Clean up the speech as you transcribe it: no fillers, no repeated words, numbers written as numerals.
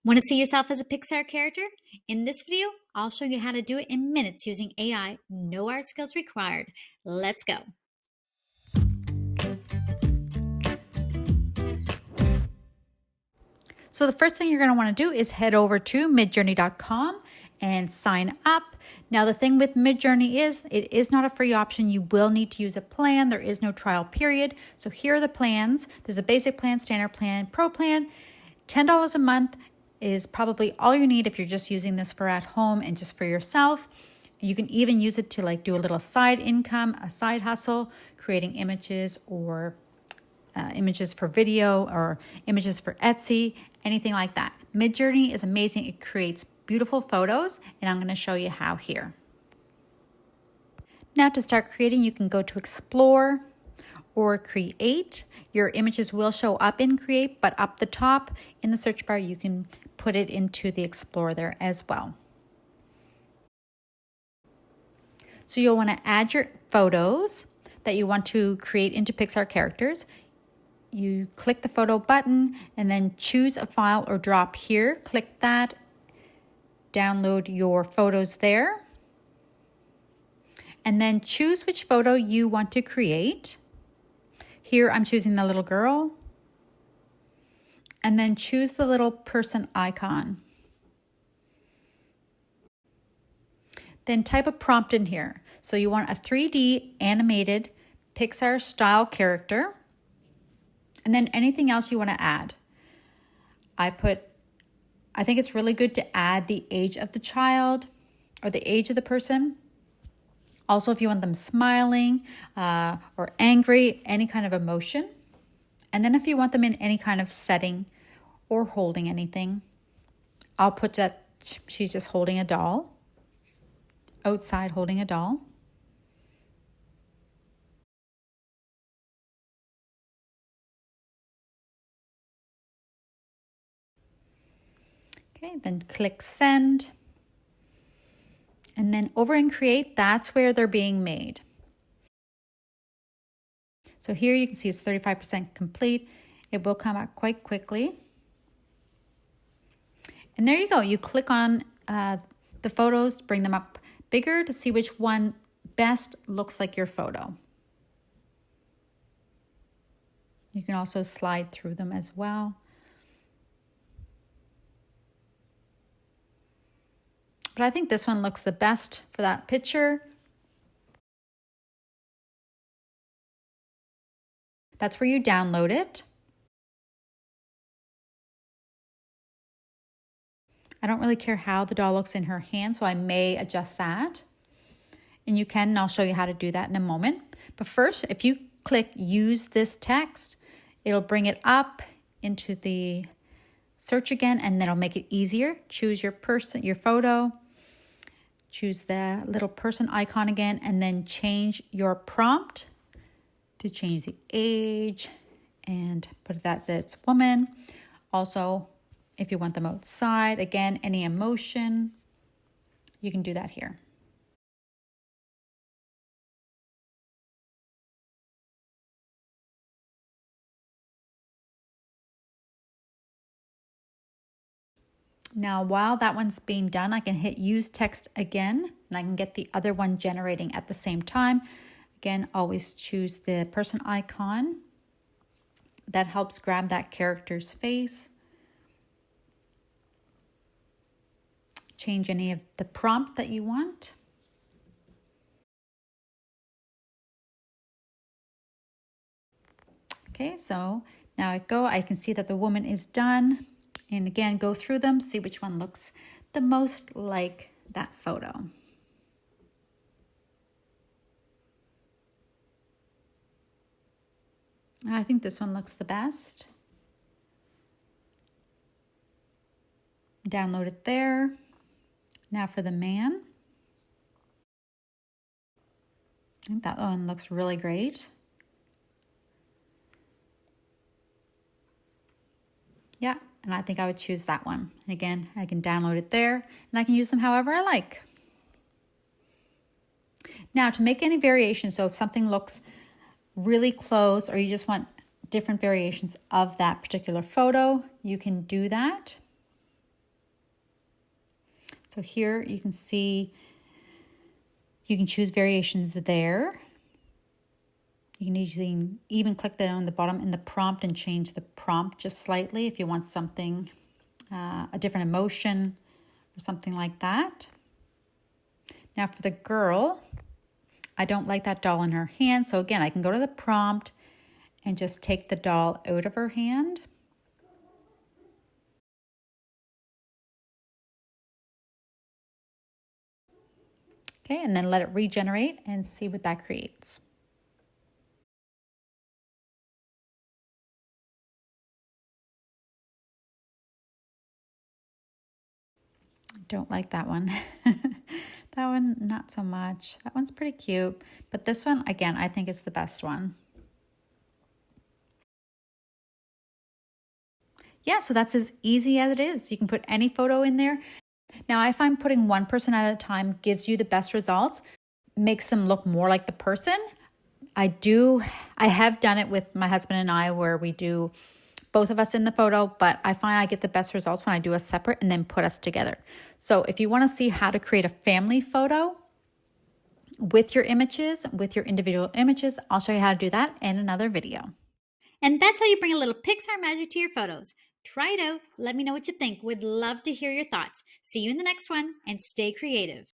Want to see yourself as a Pixar character? In this video, I'll show you how to do it in minutes using AI. No art skills required. Let's go. So the first thing you're going to want to do is head over to midjourney.com and sign up. Now the thing with MidJourney is it is not a free option. You will need to use a plan. There is no trial period. So here are the plans. There's a basic plan, standard plan, pro plan. $10 a month is probably all you need if you're just using this for at home and just for yourself. You can even use it to like do a little side income, a side hustle, creating images or images for video or images for Etsy, anything like that. MidJourney is amazing. It creates beautiful photos, and I'm going to show you how here. Now to start creating, you can go to Explore or Create. Your images will show up in Create, but up the top in the search bar, you can put it into the Explore there as well. So you'll want to add your photos that you want to create into Pixar characters. You click the photo button and then choose a file or drop here. Click that, download your photos there, and then choose which photo you want to create. Here I'm choosing the little girl, and then choose the little person icon. Then type a prompt in here. So you want a 3D animated Pixar style character, and then anything else you want to add. I think it's really good to add the age of the child or the age of the person. Also, if you want them smiling or angry, any kind of emotion. And then if you want them in any kind of setting or holding anything, I'll put that she's just holding a doll, outside holding a doll. Okay, then click send. And then over in Create, that's where they're being made. So here you can see it's 35% complete. It will come out quite quickly. And there you go. You click on the photos, bring them up bigger to see which one best looks like your photo. You can also slide through them as well. But I think this one looks the best for that picture. That's where you download it. I don't really care how the doll looks in her hand, so I may adjust that. And you can, and I'll show you how to do that in a moment. But first, if you click use this text, it'll bring it up into the search again, and then it'll make it easier. Choose your person, your photo. Choose the little person icon again, and then change your prompt to change the age and put that it's woman. Also, if you want them outside, again, any emotion, you can do that here. Now, while that one's being done, I can hit use text again, and I can get the other one generating at the same time. Again, always choose the person icon. That helps grab that character's face. Change any of the prompt that you want. Okay, so now I can see that the woman is done. And again, go through them, see which one looks the most like that photo. I think this one looks the best. Download it there. Now for the man. I think that one looks really great. Yeah, and I think I would choose that one. And again, I can download it there, and I can use them however I like. Now, to make any variations, so if something looks really close or you just want different variations of that particular photo, you can do that. So here you can see, you can choose variations there. You can even click that on the bottom in the prompt and change the prompt just slightly if you want something, a different emotion or something like that. Now for the girl, I don't like that doll in her hand. So again, I can go to the prompt and just take the doll out of her hand. Okay, and then let it regenerate and see what that creates. Don't like that one. That one, not so much. That one's pretty cute. But this one, again, I think is the best one. Yeah, so that's as easy as it is. You can put any photo in there. Now, I find putting one person at a time gives you the best results, makes them look more like the person. I have done it with my husband and I where we do both of us in the photo, but I find I get the best results when I do us separate and then put us together. So if you want to see how to create a family photo with your images, with your individual images, I'll show you how to do that in another video. And that's how you bring a little Pixar magic to your photos. Try it out. Let me know what you think. Would love to hear your thoughts. See you in the next one and stay creative.